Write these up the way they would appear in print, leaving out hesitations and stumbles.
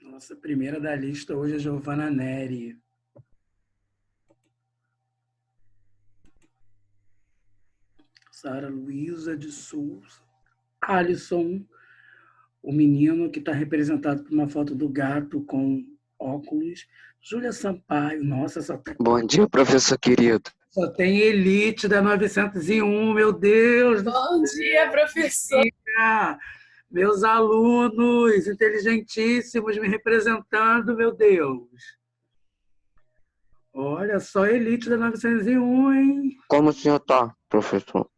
Nossa, a primeira da lista hoje é Giovanna Neri. Sara Luísa de Souza. Alisson, o menino que está representado por uma foto do gato com óculos. Júlia Sampaio. Nossa, Bom dia, professor querido. Só tem elite da 901, meu Deus. Bom dia, professor. Meus alunos inteligentíssimos me representando, meu Deus. Olha, só elite da 901, hein? Como o senhor está, professor?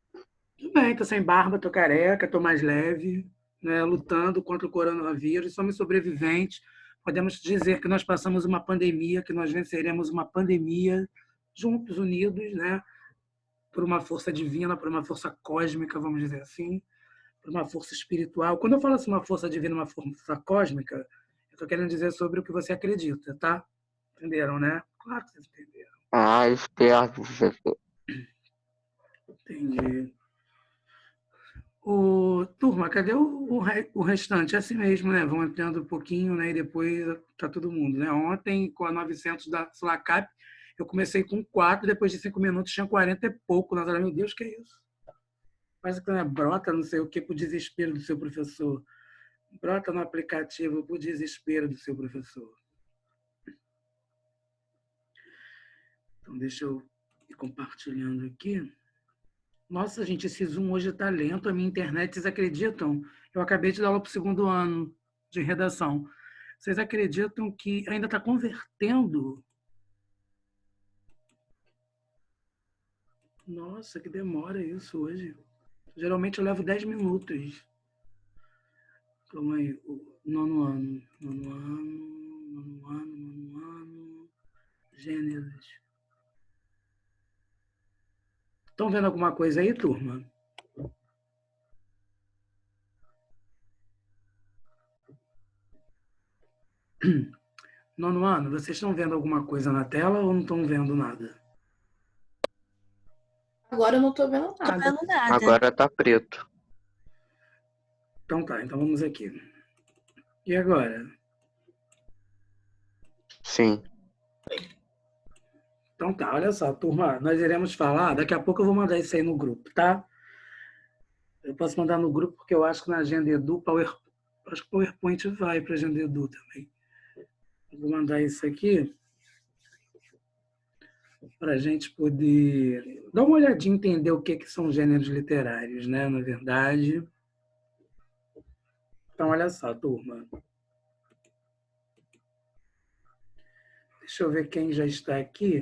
Tudo bem, tô sem barba, tô careca, tô mais leve, né, lutando contra o coronavírus, somos sobreviventes. Podemos dizer que nós passamos uma pandemia, que nós venceremos uma pandemia juntos, unidos, né, por uma força divina, por uma força cósmica, vamos dizer assim, por uma força espiritual. Quando eu falo assim, uma força divina, uma força cósmica, eu estou querendo dizer sobre o que você acredita, tá? Entenderam, né? Claro que vocês entenderam. Ah, esperto, professor. Entendi. Turma, cadê o restante? É assim mesmo, né? Vão entrando um pouquinho, né? E depois tá todo mundo, né? Ontem, com a 900 da Sulacap, eu comecei com 4, depois de 5 minutos tinha 40 e pouco. Nós falamos, meu Deus, que é isso? Quase que brota, não sei o que, pro desespero do seu professor. Brota no aplicativo pro desespero do seu professor. Então, deixa eu ir compartilhando aqui. Nossa, gente, esse Zoom hoje está lento. A minha internet, vocês acreditam? Eu acabei de dar aula para o segundo ano de redação. Vocês acreditam que ainda está convertendo? Nossa, que demora isso hoje. Geralmente eu levo 10 minutos. Calma aí. Nono ano. Gêneros. Estão vendo alguma coisa aí, turma? Nono ano, vocês estão vendo alguma coisa na tela ou não estão vendo nada? Agora eu não estou vendo nada. Agora tá preto. Então tá, então vamos aqui. E agora? Sim. Então tá, olha só, turma, nós iremos falar, daqui a pouco eu vou mandar isso aí no grupo, tá? Eu posso mandar no grupo porque eu acho que na Agenda Edu, acho que o PowerPoint vai para a Agenda Edu também. Eu vou mandar isso aqui para a gente poder dar uma olhadinha e entender o que são gêneros literários, né, na verdade. Então, olha só, turma. Deixa eu ver quem já está aqui,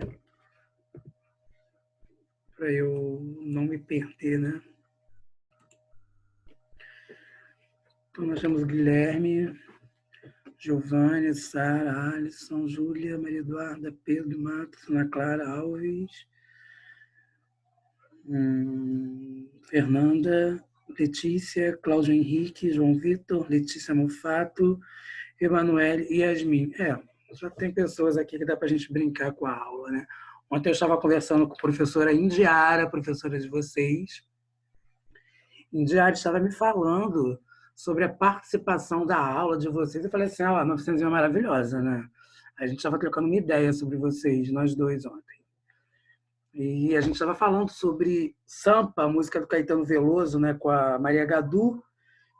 para eu não me perder, né? Então, nós temos Guilherme, Giovanni, Sara, Alisson, Júlia, Maria Eduarda, Pedro, Matos, Ana Clara, Alves, Fernanda, Letícia, Cláudio Henrique, João Vitor, Letícia Mofato, Emanuele e Yasmin. Já tem pessoas aqui que dá para a gente brincar com a aula, né? Ontem eu estava conversando com a professora Indiara, professora de vocês. Indiara estava me falando sobre a participação da aula de vocês. Eu falei assim, a 900 é maravilhosa, né? A gente estava trocando uma ideia sobre vocês, nós dois, ontem. E a gente estava falando sobre Sampa, a música do Caetano Veloso, né, com a Maria Gadu,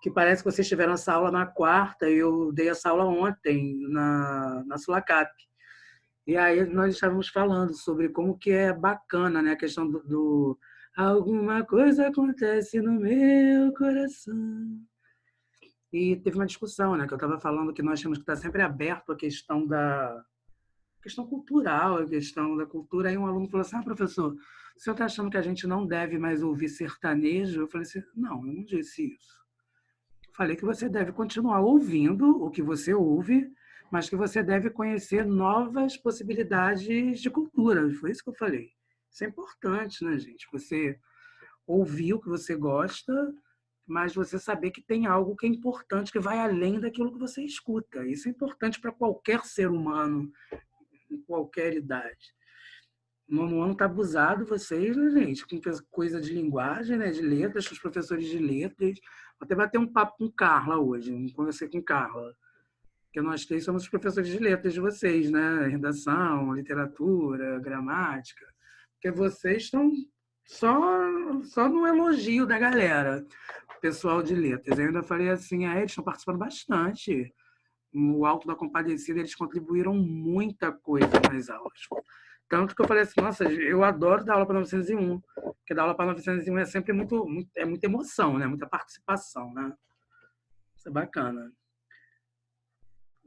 que parece que vocês tiveram essa aula na quarta, e eu dei essa aula ontem, na Sulacap. E aí nós estávamos falando sobre como que é bacana, né, a questão do alguma coisa acontece no meu coração. E teve uma discussão, né, que eu estava falando que nós temos que estar sempre aberto à questão cultural, a questão da cultura. Aí um aluno falou assim, professor, o senhor está achando que a gente não deve mais ouvir sertanejo? Eu falei assim, não, eu não disse isso. Eu falei que você deve continuar ouvindo o que você ouve, mas que você deve conhecer novas possibilidades de cultura. Foi isso que eu falei. Isso é importante, né, gente? Você ouvir o que você gosta, mas você saber que tem algo que é importante, que vai além daquilo que você escuta. Isso é importante para qualquer ser humano, em qualquer idade. O nono ano tá abusado vocês, né, gente? Com coisa de linguagem, né? De letras, com os professores de letras. Vou até bater um papo com Carla hoje. Conversei com Carla. Porque nós três somos os professores de letras de vocês, né? Redação, literatura, gramática. Porque vocês estão só no elogio da galera, pessoal de letras. Eu ainda falei assim, eles estão participando bastante. No Alto da Compadecida, eles contribuíram muita coisa nas aulas. Tanto que eu falei assim, nossa, eu adoro dar aula para 901, porque dar aula para 901 é sempre muita emoção, né? Muita participação, né? Isso é bacana.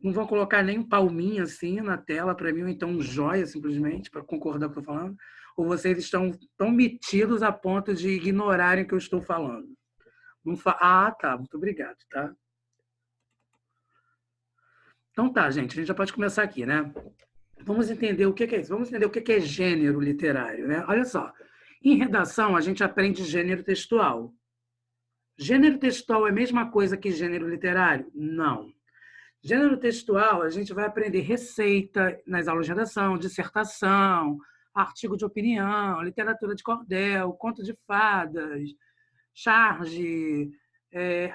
Não vão colocar nem um palminho assim na tela para mim, ou então um joia simplesmente, para concordar com o que eu estou falando? Ou vocês estão tão metidos a ponto de ignorarem o que eu estou falando? Ah, tá, muito obrigado, tá? Então tá, gente, a gente já pode começar aqui, né? Vamos entender o que é isso. Vamos entender o que é gênero literário, né? Olha só, em redação a gente aprende gênero textual. Gênero textual é a mesma coisa que gênero literário? Não. Gênero textual, a gente vai aprender receita nas aulas de redação, dissertação, artigo de opinião, literatura de cordel, conto de fadas, charge,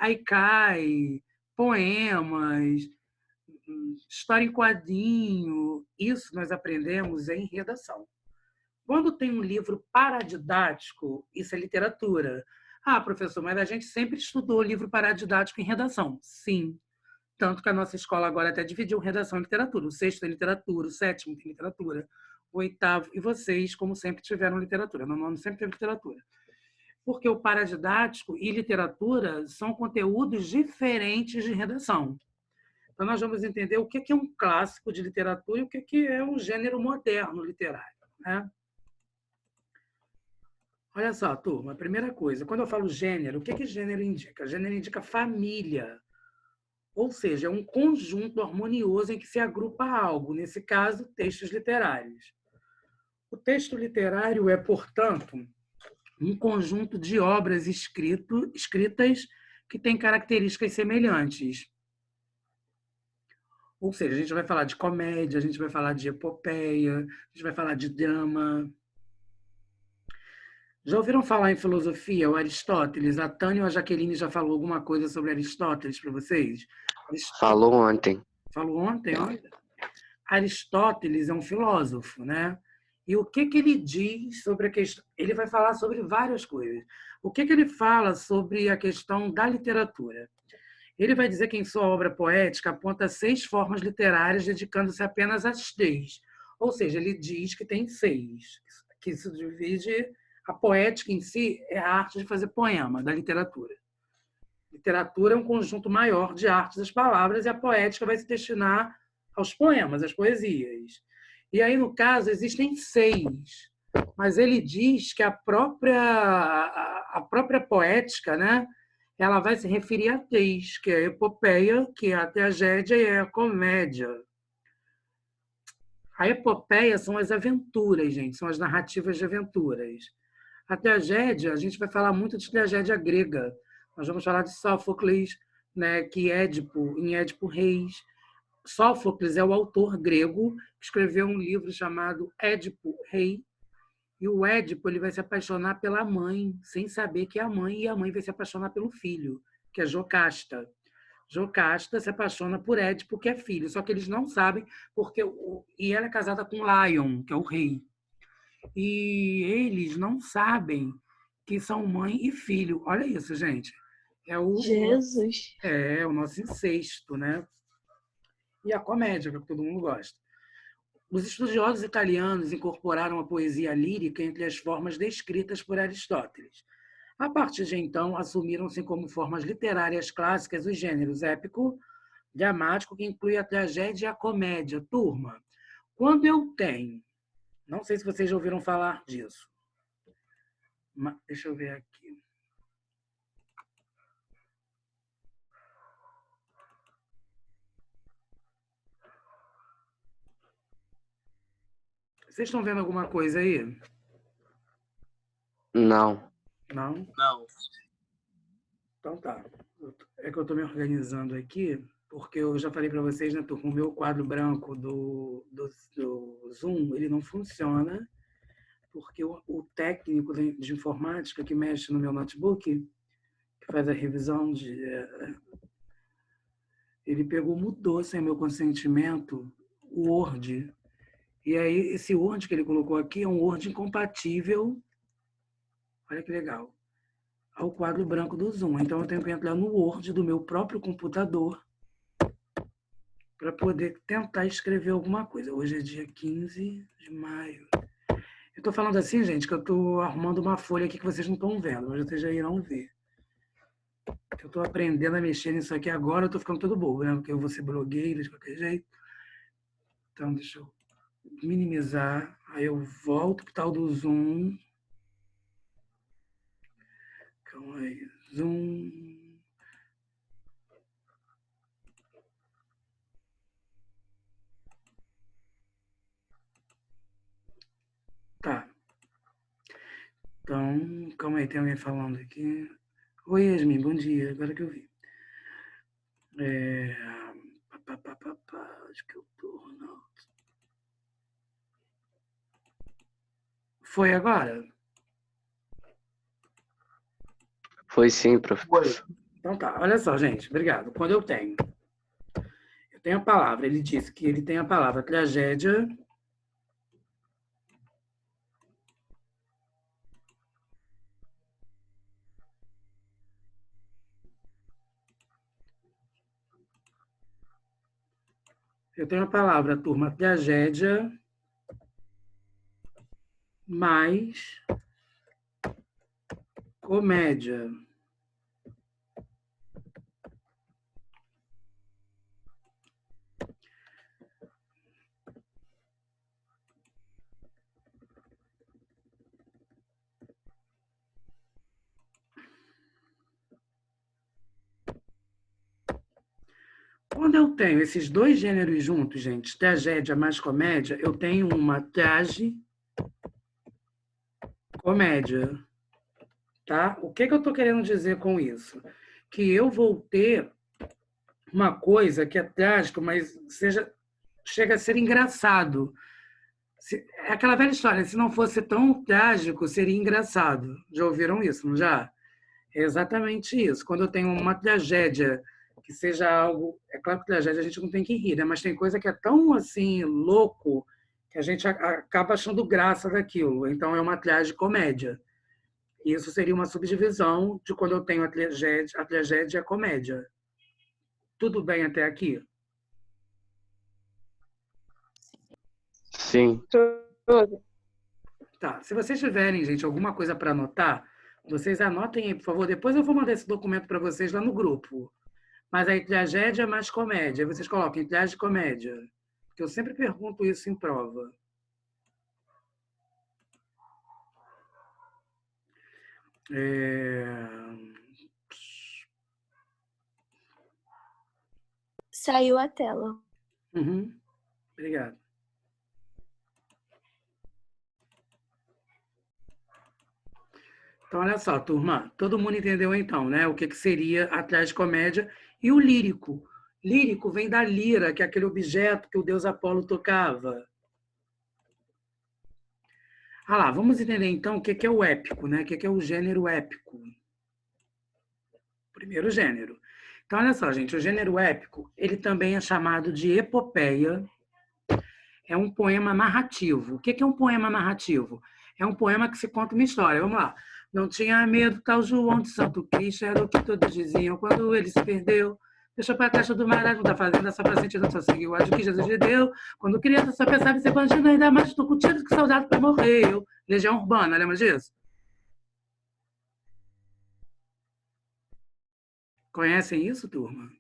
haikai, poemas, história em quadrinho. Isso nós aprendemos em redação. Quando tem um livro paradidático, isso é literatura. Ah, professor, mas a gente sempre estudou livro paradidático em redação. Sim. Tanto que a nossa escola agora até dividiu redação e literatura. O sexto tem literatura, o sétimo tem literatura, o oitavo, e vocês, como sempre, tiveram literatura. No nono sempre teve literatura. Porque o paradidático e literatura são conteúdos diferentes de redação. Então, nós vamos entender o que é um clássico de literatura e o que é um gênero moderno literário, né? Olha só, turma, a primeira coisa, quando eu falo gênero, o que gênero indica? Gênero indica família. Ou seja, é um conjunto harmonioso em que se agrupa algo, nesse caso, textos literários. O texto literário é, portanto, um conjunto de obras escritas que têm características semelhantes. Ou seja, a gente vai falar de comédia, a gente vai falar de epopeia, a gente vai falar de drama. Já ouviram falar em filosofia, o Aristóteles? A Tânia ou a Jaqueline já falou alguma coisa sobre Aristóteles para vocês? Falou ontem. Falou ontem, olha. Aristóteles é um filósofo, né? E o que ele diz sobre a questão? Ele vai falar sobre várias coisas. O que ele fala sobre a questão da literatura? Ele vai dizer que em sua obra poética aponta 6 formas literárias, dedicando-se apenas às 3. Ou seja, ele diz que tem 6, que se divide. A poética em si é a arte de fazer poema, da literatura. Literatura é um conjunto maior de artes das palavras e a poética vai se destinar aos poemas, às poesias. E aí, no caso, existem 6, mas ele diz que a própria poética, né, ela vai se referir a 3, que é a epopeia, que é a tragédia e a comédia. A epopeia são as aventuras, gente, são as narrativas de aventuras. A tragédia, a gente vai falar muito de tragédia grega. Nós vamos falar de Sófocles, né, que Édipo, em Édipo Reis. Sófocles é o autor grego que escreveu um livro chamado Édipo Rei. E o Édipo ele vai se apaixonar pela mãe, sem saber que é a mãe, e a mãe vai se apaixonar pelo filho, que é Jocasta. Jocasta se apaixona por Édipo, que é filho, só que eles não sabem, e ela é casada com Laion, que é o rei. E eles não sabem que são mãe e filho. Olha isso, gente. Jesus. É o nosso incesto, né? E a comédia, que todo mundo gosta. Os estudiosos italianos incorporaram a poesia lírica entre as formas descritas por Aristóteles. A partir de então, assumiram-se como formas literárias clássicas os gêneros épico, dramático, que inclui a tragédia e a comédia. Turma, quando eu tenho... Não sei se vocês já ouviram falar disso. Mas, deixa eu ver aqui. Vocês estão vendo alguma coisa aí? Não. Não? Não. Então tá. É que eu estou me organizando aqui, porque eu já falei para vocês, né, com o meu quadro branco do Zoom, ele não funciona. porque o técnico de informática que mexe no meu notebook, que faz a revisão, ele mudou sem meu consentimento o Word. E aí, esse Word que ele colocou aqui é um Word incompatível, olha que legal, ao quadro branco do Zoom. Então, eu tenho que entrar no Word do meu próprio computador para poder tentar escrever alguma coisa. Hoje é dia 15 de maio. Eu estou falando assim, gente, que eu estou arrumando uma folha aqui que vocês não estão vendo, mas vocês já irão ver. Eu estou aprendendo a mexer nisso aqui agora, eu estou ficando todo bobo, né? Porque eu vou ser blogueira de qualquer jeito. Então, deixa eu minimizar. Aí eu volto para o tal do Zoom. Calma aí. Zoom. Tá. Então, calma aí, tem alguém falando aqui. Oi, Yasmin, bom dia. Agora que eu vi. Acho que eu tô... Não. Foi agora? Foi sim, professor. Então tá, olha só, gente, obrigado. Quando eu tenho a palavra, ele disse que ele tem a palavra tragédia, eu tenho a palavra, turma, tragédia, mais comédia. Quando eu tenho esses dois gêneros juntos, gente, tragédia mais comédia, eu tenho uma comédia, tá? O que eu estou querendo dizer com isso? Que eu vou ter uma coisa que é trágico, mas chega a ser engraçado. É aquela velha história, se não fosse tão trágico, seria engraçado. Já ouviram isso, não já? É exatamente isso. Quando eu tenho uma tragédia que seja algo... É claro que tragédia a gente não tem que rir, né? Mas tem coisa que é tão assim, louco, que a gente acaba achando graça daquilo. Então é uma tragicomédia. Isso seria uma subdivisão de quando eu tenho a tragédia e a comédia. Tudo bem até aqui? Sim. Tá. Se vocês tiverem, gente, alguma coisa para anotar, vocês anotem aí, por favor. Depois eu vou mandar esse documento para vocês lá no grupo. Mas aí, tragédia mais comédia. Vocês coloquem tragédia e comédia. Porque eu sempre pergunto isso em prova. Saiu a tela. Uhum. Obrigado. Então, olha só, turma. Todo mundo entendeu, então, né? O que seria a tragicomédia e o lírico. Lírico vem da lira, que é aquele objeto que o deus Apolo tocava. Ah lá, vamos entender, então, o que é o épico, né? O que é o gênero épico. Primeiro gênero. Então, olha só, gente, o gênero épico, ele também é chamado de epopeia. É um poema narrativo. O que é um poema narrativo? É um poema que se conta uma história. Vamos lá. Não tinha medo, tal João de Santo Cristo, era o que todos diziam. Quando ele se perdeu, deixou para a caixa do marasmo da fazenda, só para sentir, não só seguiu a que Jesus lhe deu. Quando criança só pensava em ser bandido, ainda mais estou com tiro que soldado para morrer. Eu. Legião Urbana, lembra disso? Conhecem isso, turma?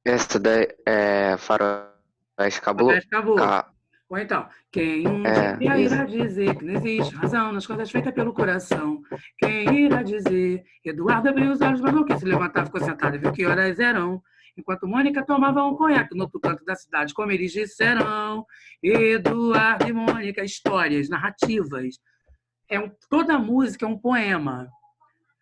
Essa daí é Faroeste Caboclo. Ou então, quem um dia irá dizer que não existe razão nas coisas feitas pelo coração? Quem irá dizer? Eduardo abriu os olhos, mas não quis se levantar, ficou sentado e viu que horas eram. Enquanto Mônica tomava um conhaque no outro canto da cidade, como eles disseram. Eduardo e Mônica, histórias, narrativas. Toda música é um poema.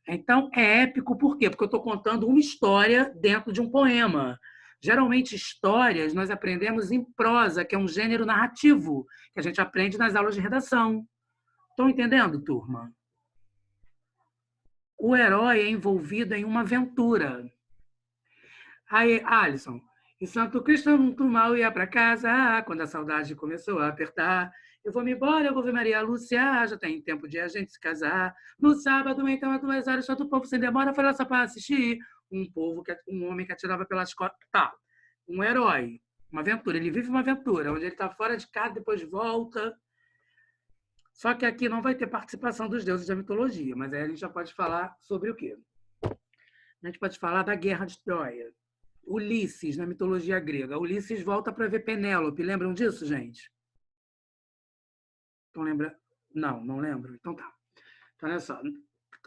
Então, é épico por quê? Porque eu estou contando uma história dentro de um poema. Geralmente, histórias nós aprendemos em prosa, que é um gênero narrativo, que a gente aprende nas aulas de redação. Estão entendendo, turma? O herói é envolvido em uma aventura. Aí, Alisson, e Santo Cristão do mal ia para casa, quando a saudade começou a apertar. Eu vou me embora, eu vou ver Maria Lúcia, já tem tempo de a gente se casar. No sábado, então, às 2 horas, todo o povo sem demora foi lá só para assistir. Um homem que atirava pelas costas. Tá, um herói, uma aventura. Ele vive uma aventura, onde ele está fora de casa, depois volta. Só que aqui não vai ter participação dos deuses da mitologia, mas aí a gente já pode falar sobre o quê? A gente pode falar da Guerra de Troia. Ulisses, na mitologia grega. Ulisses volta para ver Penélope. Lembram disso, gente? Então lembra? Não, não lembro. Então tá. Então, olha só.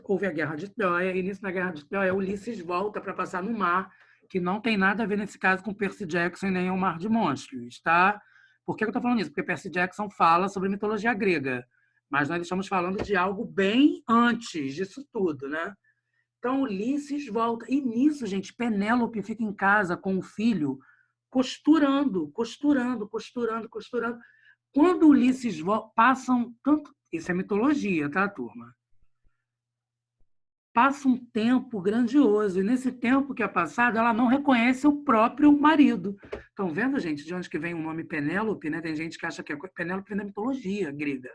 Houve a Guerra de Troia, e nisso, na Guerra de Troia, Ulisses volta para passar no mar, que não tem nada a ver, nesse caso, com Percy Jackson nem o Mar de Monstros, tá? Por que eu estou falando isso? Porque Percy Jackson fala sobre mitologia grega, mas nós estamos falando de algo bem antes disso tudo, né? Então, Ulisses volta. E nisso, gente, Penélope fica em casa com o filho, costurando. Quando Ulisses volta, passam tanto... Isso é mitologia, tá, turma? Passa um tempo grandioso. E nesse tempo que é passado, ela não reconhece o próprio marido. Estão vendo, gente, de onde que vem o nome Penélope, né? Tem gente que acha que é Penélope da mitologia grega.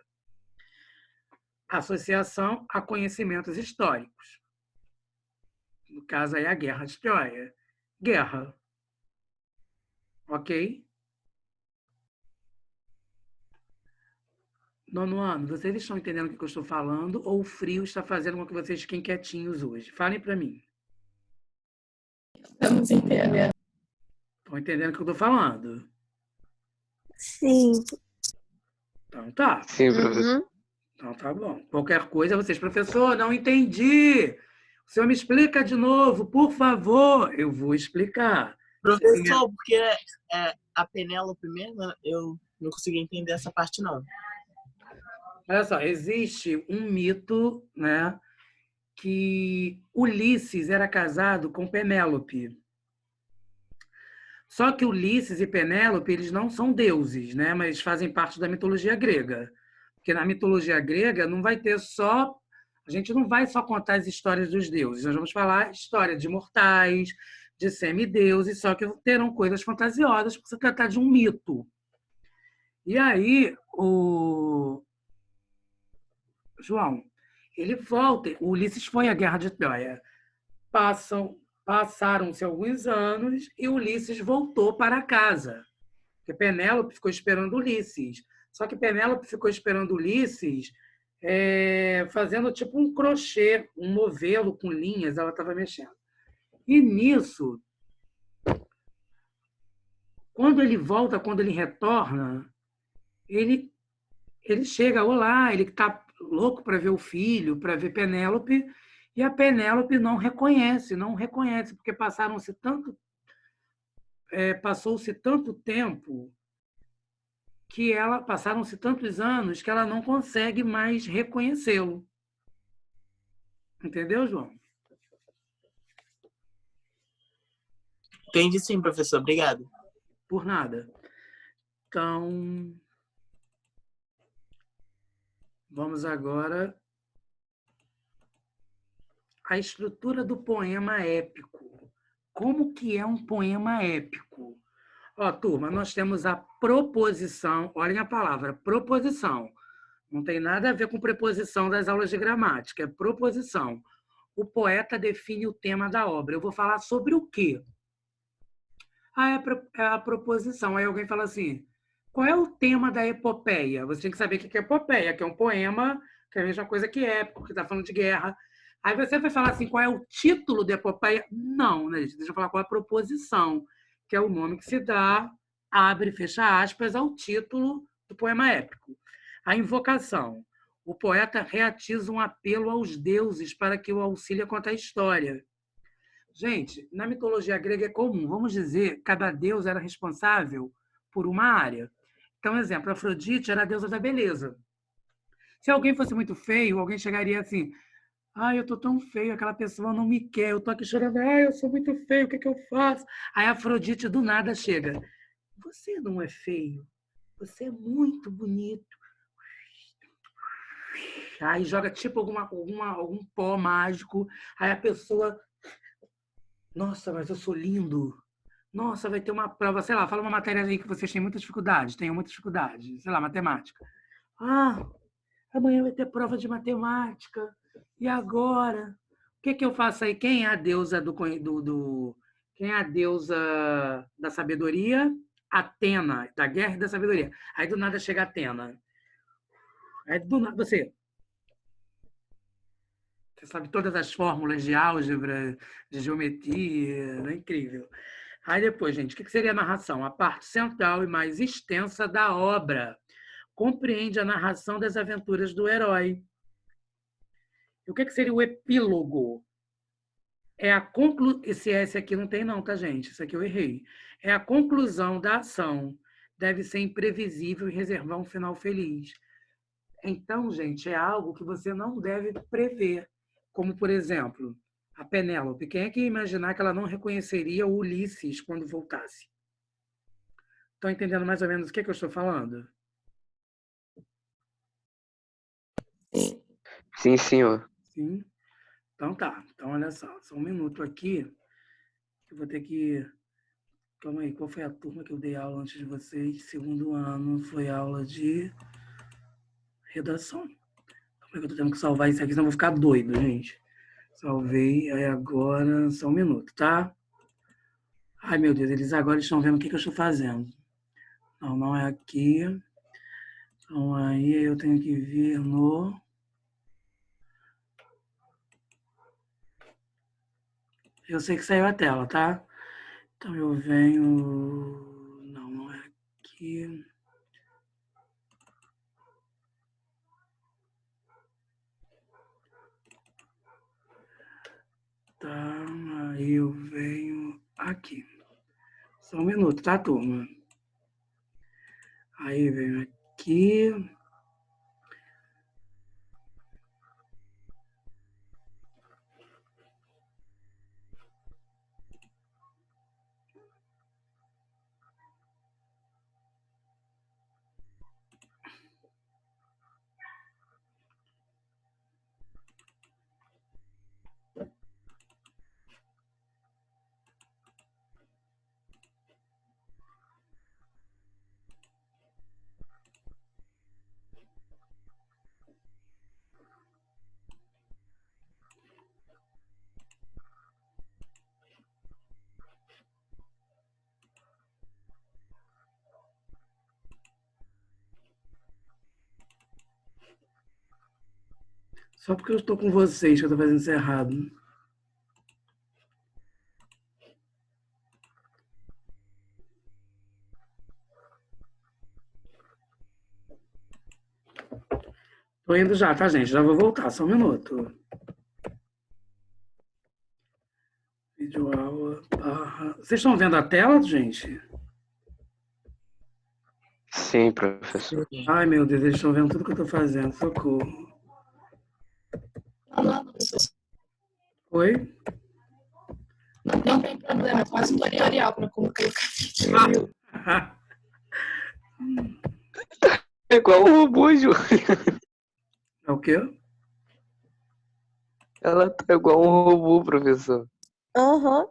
Associação a conhecimentos históricos. No caso aí, a Guerra de Troia. Guerra. Ok? Nono ano, vocês estão entendendo o que eu estou falando ou o frio está fazendo com que vocês fiquem quietinhos hoje? Falem para mim. Estamos entendendo. Estão entendendo o que eu estou falando? Sim. Então tá. Sim, professor. Uhum. Então tá bom. Qualquer coisa, vocês, professor, não entendi. O senhor me explica de novo, por favor. Eu vou explicar. Professor, porque a Penélope mesmo, eu não consegui entender essa parte, não. Olha só, existe um mito, né, que Ulisses era casado com Penélope. Só que Ulisses e Penélope, eles não são deuses, né, mas fazem parte da mitologia grega. Porque na mitologia grega não vai ter só... A gente não vai só contar as histórias dos deuses, nós vamos falar história de mortais, de semideuses, só que terão coisas fantasiosas por se tratar de um mito. E aí, o João, ele volta, o Ulisses foi à Guerra de Troia. Passaram-se alguns anos e Ulisses voltou para casa. Porque Penélope ficou esperando Ulisses. Só que Penélope ficou esperando Ulisses fazendo tipo um crochê, um novelo com linhas, ela estava mexendo. E nisso, quando ele volta, quando ele retorna, ele chega, olá, ele está louco para ver o filho, para ver Penélope, e a Penélope não reconhece, porque passou-se tanto tempo que passaram-se tantos anos que ela não consegue mais reconhecê-lo. Entendeu, João? Entendi sim, professor. Obrigado. Por nada. Então, vamos agora à estrutura do poema épico. Como que é um poema épico? Ó, turma, nós temos a proposição, olhem a palavra, proposição. Não tem nada a ver com preposição das aulas de gramática, é proposição. O poeta define o tema da obra. Eu vou falar sobre o quê? É a proposição. Aí alguém fala assim, qual é o tema da epopeia? Você tem que saber o que é epopeia, que é um poema, que é a mesma coisa que épico, que está falando de guerra. Aí você vai falar assim, qual é o título da epopeia? Não, né, gente? Deixa eu falar qual é a proposição, que é o nome que se dá, abre e fecha aspas, ao título do poema épico. A invocação. O poeta reatiza um apelo aos deuses para que o auxilie a contar a história. Gente, na mitologia grega é comum, vamos dizer, cada deus era responsável por uma área. Então, exemplo, Afrodite era a deusa da beleza. Se alguém fosse muito feio, alguém chegaria assim, eu tô tão feio, aquela pessoa não me quer, eu tô aqui chorando, eu sou muito feio, o que eu faço? Aí Afrodite do nada chega, você não é feio, você é muito bonito. Aí joga tipo algum pó mágico. Aí a pessoa, nossa, mas eu sou lindo. Nossa, vai ter uma prova, sei lá, fala uma matéria aí que vocês têm muita dificuldade, tenham muita dificuldade, sei lá, matemática. Ah, amanhã vai ter prova de matemática. E agora? O que eu faço aí? Quem é a deusa quem é a deusa da sabedoria? Atena, da guerra e da sabedoria. Aí do nada chega Atena. Aí do nada você sabe todas as fórmulas de álgebra, de geometria, é incrível. Aí depois, gente, o que seria a narração? A parte central e mais extensa da obra. Compreende a narração das aventuras do herói. E o que seria o epílogo? É a Esse aqui não tem não, tá, gente? Isso aqui eu errei. É a conclusão da ação. Deve ser imprevisível e reservar um final feliz. Então, gente, é algo que você não deve prever. Como, por exemplo, a Penélope. Quem é que ia imaginar que ela não reconheceria o Ulisses quando voltasse? Estão entendendo mais ou menos o que eu estou falando? Sim, senhor. Sim? Então tá. Então, olha só um minuto aqui, que eu vou ter que... Calma aí, qual foi a turma que eu dei aula antes de vocês? Segundo ano, foi aula de redação. Como é que eu tô tendo que salvar isso aqui? Senão eu vou ficar doido, gente. Salvei, aí agora, só um minuto, tá? Ai, meu Deus, eles agora estão vendo o que eu estou fazendo. Não, não é aqui. Então, aí eu tenho que vir no... Eu sei que saiu a tela, tá? Então, eu venho... Não, não é aqui. Tá, aí eu venho aqui. Só um minuto, tá, turma? Aí venho aqui. Só porque eu estou com vocês que eu estou fazendo isso errado. Tô indo já, tá, gente? Já vou voltar, só um minuto. Videoaula barra... Vocês estão vendo a tela, gente? Sim, professor. Ai, meu Deus, eles estão vendo tudo que eu estou fazendo. Socorro. Não, professor. Oi? Não tem problema, faz um tutorial para como colocar. É igual o robô, Ju. É o quê? Ela tá igual um robô, professor. Aham.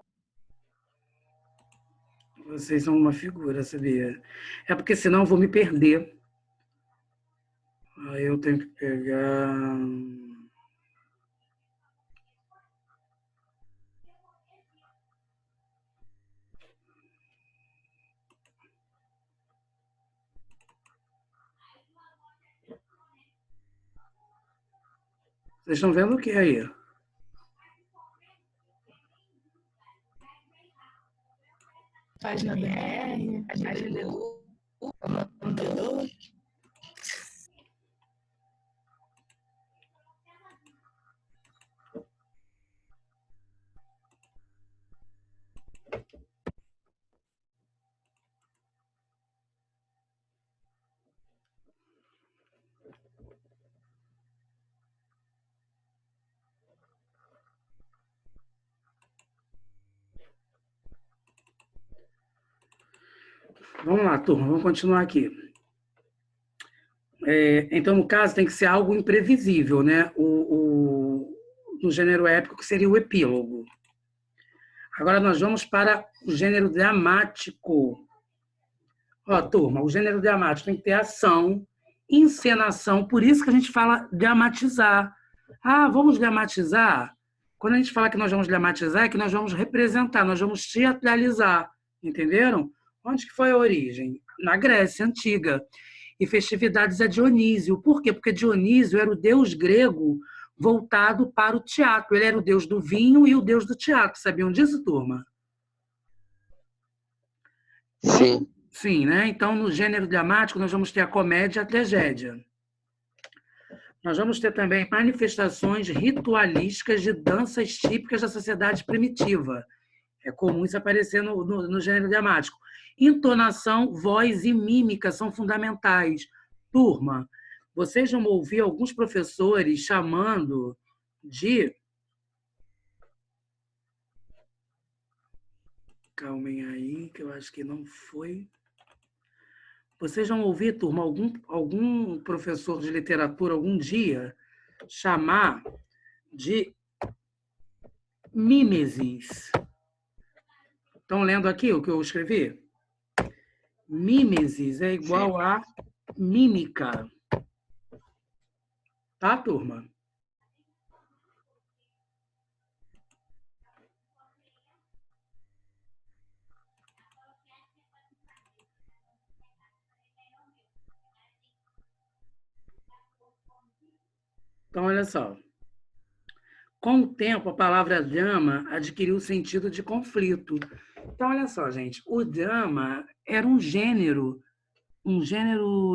Vocês são uma figura, sabia? É porque senão eu vou me perder. Aí eu tenho que pegar... Vocês estão vendo o que aí? Página BR, página do computador. Vamos lá, turma, vamos continuar aqui. Então, no caso, tem que ser algo imprevisível, né? No gênero épico, que seria o epílogo. Agora nós vamos para o gênero dramático. Ó, turma, o gênero dramático tem que ter ação, encenação, por isso que a gente fala dramatizar. Ah, vamos dramatizar? Quando a gente fala que nós vamos dramatizar, é que nós vamos representar, nós vamos teatralizar, entenderam? Onde que foi a origem? Na Grécia Antiga. E festividades a Dionísio. Por quê? Porque Dionísio era o deus grego voltado para o teatro. Ele era o deus do vinho e o deus do teatro. Sabiam disso, turma? Sim. Sim, né? Então, no gênero dramático, nós vamos ter a comédia e a tragédia. Nós vamos ter também manifestações ritualísticas de danças típicas da sociedade primitiva. É comum isso aparecer no gênero dramático. Entonação, voz e mímica são fundamentais. Turma, vocês vão ouvir alguns professores chamando de... Calmem aí, que eu acho que não foi. Vocês vão ouvir, turma, algum professor de literatura algum dia chamar de mimesis. Estão lendo aqui o que eu escrevi? Mimesis é igual a mímica. Tá, turma? Então, olha só. Com o tempo, a palavra drama adquiriu o sentido de conflito. Então, olha só, gente. O drama era um gênero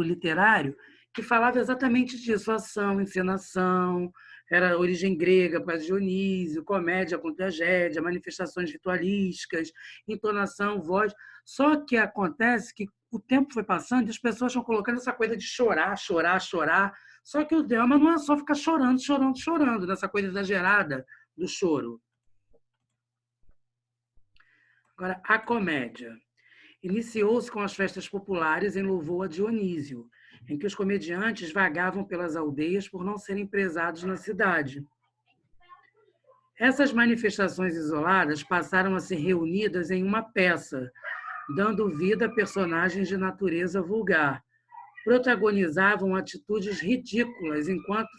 literário que falava exatamente disso, ação, encenação, era origem grega, para Dionísio, comédia com tragédia, manifestações ritualísticas, entonação, voz. Só que acontece que o tempo foi passando e as pessoas estão colocando essa coisa de chorar, chorar, chorar. Só que o drama não é só ficar chorando, chorando, chorando, nessa coisa exagerada do choro. Agora, a comédia. Iniciou-se com as festas populares em louvor a Dionísio, em que os comediantes vagavam pelas aldeias por não serem prezados na cidade. Essas manifestações isoladas passaram a ser reunidas em uma peça, dando vida a personagens de natureza vulgar. Protagonizavam atitudes ridículas enquanto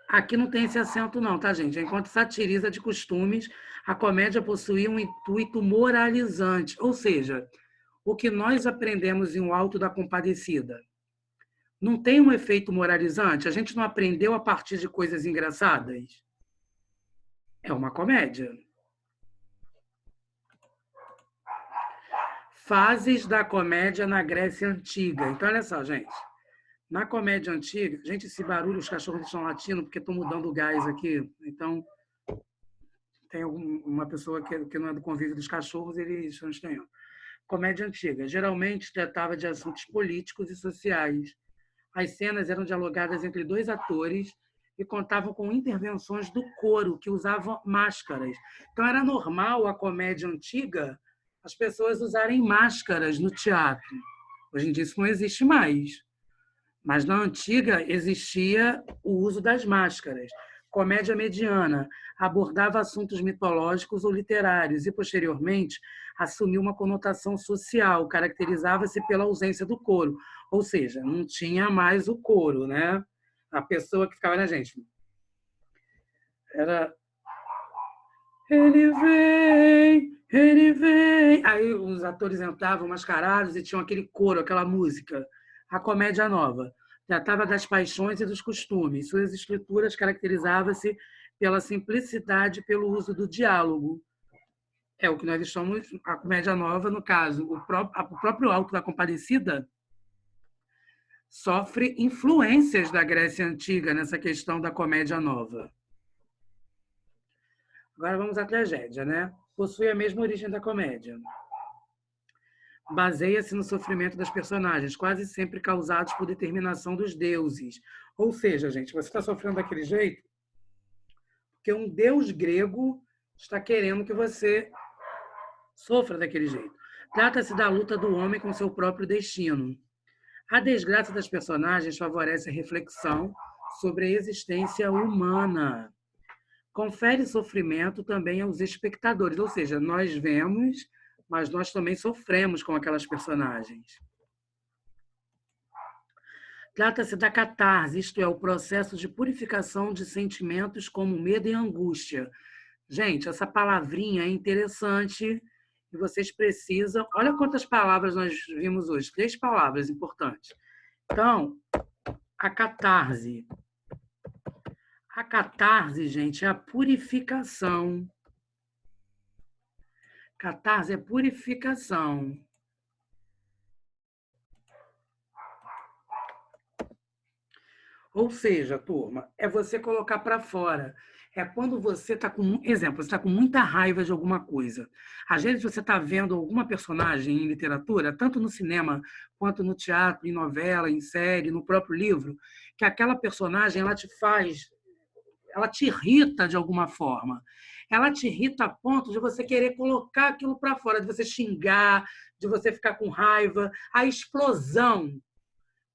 Aqui não tem esse acento não, tá, gente? Enquanto satiriza de costumes, a comédia possuía um intuito moralizante, ou seja, o que nós aprendemos em O Alto da Compadecida. Não tem um efeito moralizante? A gente não aprendeu a partir de coisas engraçadas? É uma comédia. Fases da comédia na Grécia Antiga. Então, olha só, gente. Na comédia antiga, gente, esse barulho, os cachorros estão latindo porque estou mudando o gás aqui. Então, tem uma pessoa que não é do convívio dos cachorros, eles estão estranhando. Comédia antiga. Geralmente tratava de assuntos políticos e sociais. As cenas eram dialogadas entre dois atores e contavam com intervenções do coro, que usavam máscaras. Então, era normal a comédia antiga as pessoas usarem máscaras no teatro. Hoje em dia isso não existe mais. Mas na antiga existia o uso das máscaras. Comédia mediana abordava assuntos mitológicos ou literários e, posteriormente, assumiu uma conotação social, caracterizava-se pela ausência do coro. Ou seja, não tinha mais o coro, né? A pessoa que ficava na gente. Era... Ele vem, ele vem. Aí os atores entravam mascarados e tinham aquele coro, aquela música. A comédia nova tratava das paixões e dos costumes. Suas escrituras caracterizavam-se pela simplicidade e pelo uso do diálogo. É o que nós chamamos a comédia nova, no caso. O próprio Alto da Compadecida sofre influências da Grécia Antiga nessa questão da comédia nova. Agora vamos à tragédia, né? Possui a mesma origem da comédia. Baseia-se no sofrimento das personagens, quase sempre causados por determinação dos deuses. Ou seja, gente, você está sofrendo daquele jeito porque um deus grego está querendo que você Sofra daquele jeito. Trata-se da luta do homem com seu próprio destino. A desgraça das personagens favorece a reflexão sobre a existência humana. Confere sofrimento também aos espectadores, ou seja, nós vemos, mas nós também sofremos com aquelas personagens. Trata-se da catarse, isto é, o processo de purificação de sentimentos como medo e angústia. Gente, essa palavrinha é interessante e vocês precisam... Olha quantas palavras nós vimos hoje, 3 palavras importantes. Então, a catarse. A catarse, gente, é a purificação. Catarse é purificação. Ou seja, turma, é você colocar para fora. É quando você está com... Exemplo, você está com muita raiva de alguma coisa. Às vezes você está vendo alguma personagem em literatura, tanto no cinema, quanto no teatro, em novela, em série, no próprio livro, que aquela personagem ela te irrita de alguma forma. Ela te irrita a ponto de você querer colocar aquilo para fora, de você xingar, de você ficar com raiva. A explosão.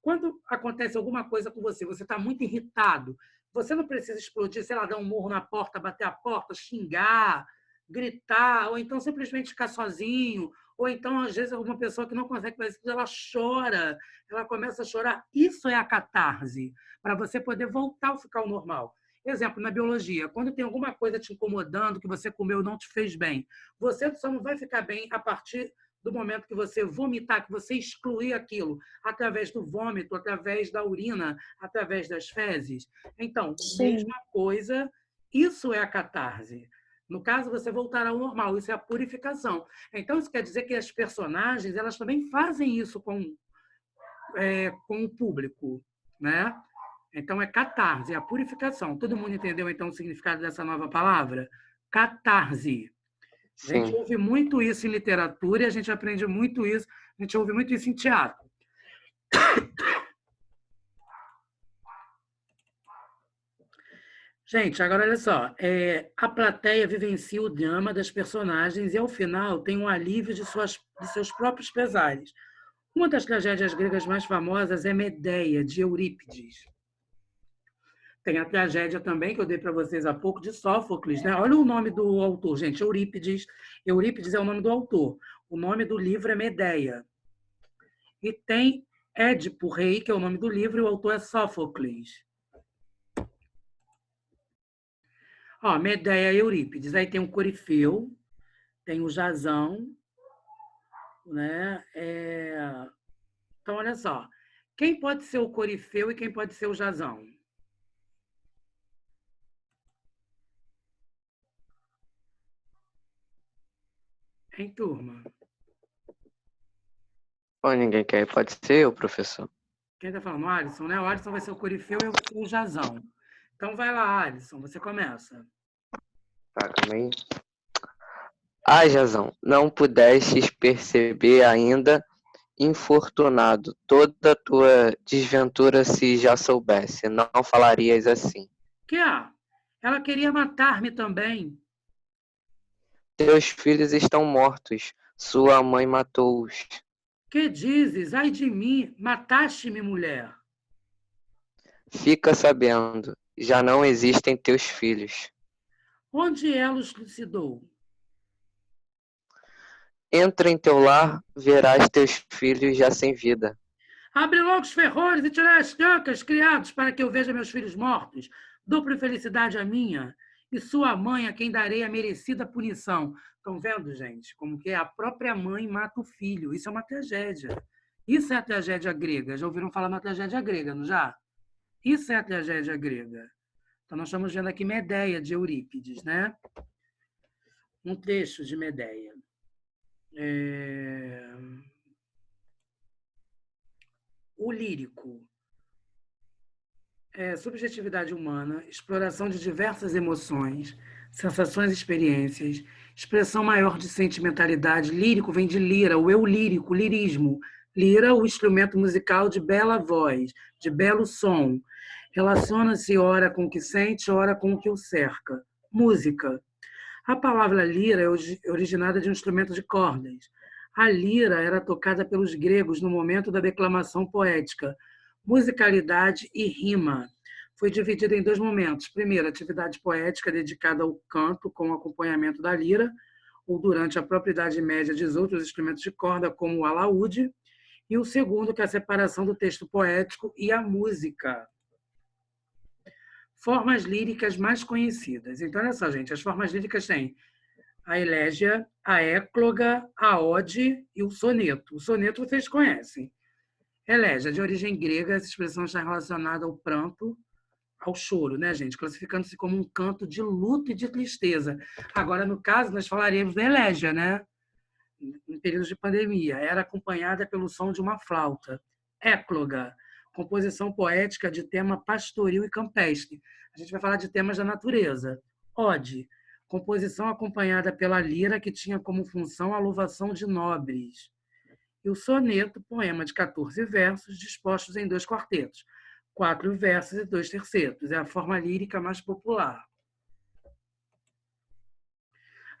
Quando acontece alguma coisa com você, você está muito irritado, você não precisa explodir, sei lá, dar um murro na porta, bater a porta, xingar, gritar, ou então simplesmente ficar sozinho, ou então, às vezes, alguma pessoa que não consegue fazer isso, ela chora, ela começa a chorar. Isso é a catarse, para você poder voltar a ficar ao normal. Exemplo, na biologia, quando tem alguma coisa te incomodando, que você comeu não te fez bem, você só não vai ficar bem a partir do momento que você vomitar, que você excluir aquilo através do vômito, através da urina, através das fezes. Então, mesma coisa, isso é a catarse. No caso, você voltar ao normal, isso é a purificação. Então, isso quer dizer que as personagens elas também fazem isso com o público, né? Então, é catarse, é a purificação. Todo mundo entendeu, então, o significado dessa nova palavra? Catarse. A gente ouve muito isso em literatura e a gente aprende muito isso, a gente ouve muito isso em teatro. Gente, agora olha só, a plateia vivencia o drama das personagens e, ao final, tem um alívio de seus próprios pesares. Uma das tragédias gregas mais famosas é Medeia, de Eurípides. Tem a tragédia também, que eu dei para vocês há pouco, de Sófocles, né? Olha o nome do autor, gente, Eurípides. Eurípides é o nome do autor. O nome do livro é Medeia. E tem Édipo Rei, que é o nome do livro, e o autor é Sófocles. Ó, Medeia e Eurípides. Aí tem o Corifeu, tem o Jasão, né? Então, olha só. Quem pode ser o Corifeu e quem pode ser o Jasão? Hein, turma? Ou ninguém quer, pode ser eu, professor. Quem está falando? O Alisson, né? O Alisson vai ser o Corifeu e eu vou ser o Jasão. Então, vai lá, Alisson, você começa. Tá, calma aí. Ah, Jazão, não pudestes perceber ainda, infortunado, toda a tua desventura se já soubesse, não falarias assim. Que ela queria matar-me também. Teus filhos estão mortos, sua mãe matou-os. Que dizes? Ai de mim, mataste-me, mulher. Fica sabendo, já não existem teus filhos. Onde ela os trucidou? Entra em teu lar, verás teus filhos já sem vida. Abre logo os ferrolhos e tirai as trancas, criados, para que eu veja meus filhos mortos. Dupla felicidade a minha, e sua mãe a quem darei a merecida punição. Estão vendo, gente? Como que a própria mãe mata o filho. Isso é uma tragédia. Isso é a tragédia grega. Já ouviram falar na tragédia grega, não já? Isso é a tragédia grega. Então, nós estamos vendo aqui Medeia, de Eurípides, né? Um trecho de Medeia. O lírico. Subjetividade humana, exploração de diversas emoções, sensações e experiências, expressão maior de sentimentalidade. Lírico vem de lira, o eu lírico, lirismo. Lira, o instrumento musical de bela voz, de belo som. Relaciona-se ora com o que sente, ora com o que o cerca. Música. A palavra lira é originada de um instrumento de cordas. A lira era tocada pelos gregos no momento da declamação poética, musicalidade e rima. Foi dividida em 2 momentos. Primeiro, atividade poética dedicada ao canto com o acompanhamento da lira, ou durante a própria Idade Média de outros instrumentos de corda, como o alaúde. E o segundo, que é a separação do texto poético e a música. Formas líricas mais conhecidas. Então, olha só, gente, as formas líricas têm a elégia, a écloga, a ode e o soneto. O soneto vocês conhecem. Elégia, de origem grega, essa expressão está relacionada ao pranto, ao choro, né, gente? Classificando-se como um canto de luto e de tristeza. Agora, no caso, nós falaremos da elégia, né? Em períodos de pandemia. Era acompanhada pelo som de uma flauta. Écloga, composição poética de tema pastoril e campestre. A gente vai falar de temas da natureza. Ode, composição acompanhada pela lira, que tinha como função a louvação de nobres. E o soneto, poema de 14 versos, dispostos em 2 quartetos, 4 versos e 2 tercetos. É a forma lírica mais popular.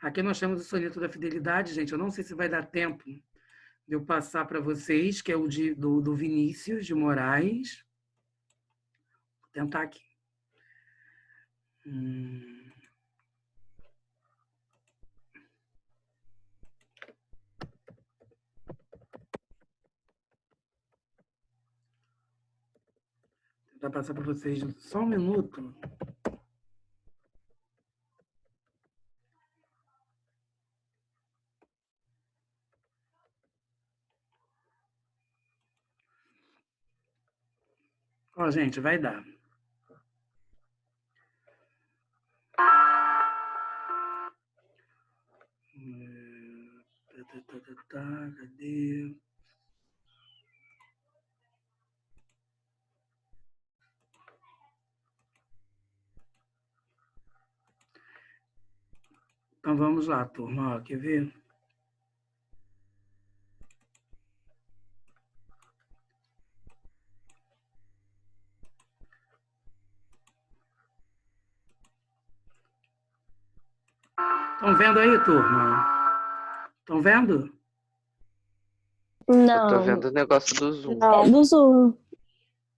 Aqui nós temos o soneto da fidelidade, gente. Eu não sei se vai dar tempo de eu passar para vocês, que é o do Vinícius de Moraes. Vou tentar aqui. Vou tentar passar para vocês só um minuto. Ó, gente, vai dar. Cadê? Então vamos lá, turma. Ó, quer ver? Estão vendo aí, turma? Estão vendo? Eu tô Não. vendo o negócio do Zoom. É do Zoom.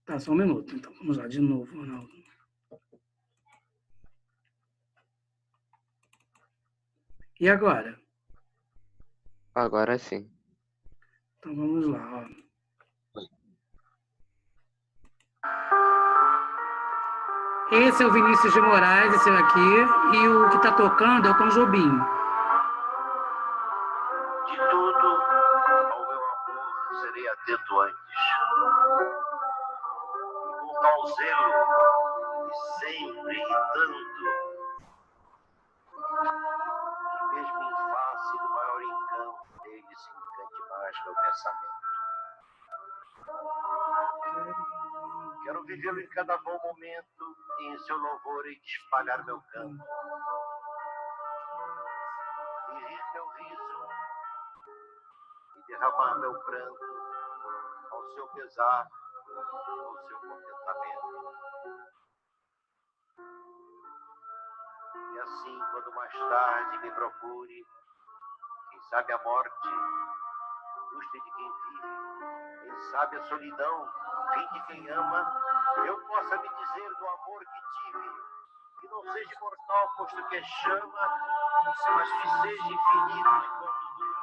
Tá, só um minuto. Então, vamos lá de novo, Ronaldo. E agora? Agora sim. Então, vamos lá. Ó. Esse é o Vinícius de Moraes, esse aqui. E o que está tocando é o Tom Jobim. De tudo, ao meu amor serei atento antes. E com tal zelo, e sempre irritando, que mesmo em face do maior encanto, ele se encante mais meu pensamento. Quero vivê-lo em cada bom momento, e em seu louvor hei de espalhar meu canto. E rir meu riso, e derramar meu pranto, ao seu pesar, ao seu contentamento. E assim, quando mais tarde me procure, quem sabe a morte, angústia de quem vive, quem sabe a solidão, fim de quem ama, eu possa me dizer do amor que tive, que não seja mortal, posto que é chama, mas que seja infinito enquanto dure.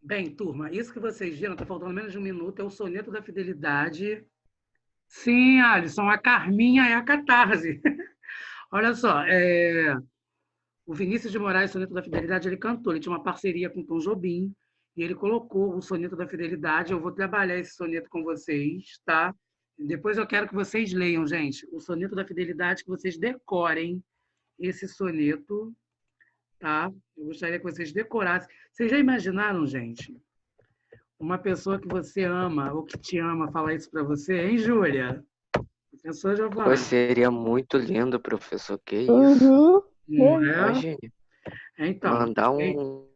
Bem, turma, isso que vocês viram, está faltando menos de um minuto, é o Soneto da Fidelidade. Sim, Alisson, a Carminha é a catarse. Olha só, o Vinícius de Moraes, Soneto da Fidelidade, ele cantou, ele tinha uma parceria com o Tom Jobim, e ele colocou o Soneto da Fidelidade. Eu vou trabalhar esse soneto com vocês, tá? Depois eu quero que vocês leiam, gente, o soneto da fidelidade, que vocês decorem esse soneto, tá? Eu gostaria que vocês decorassem. Vocês já imaginaram, gente, uma pessoa que você ama ou que te ama falar isso para você, hein, Júlia? Professor Giovanni. Pois seria muito lindo, professor. Que isso? Uhum. Não é? Imagine. Então, Mandar um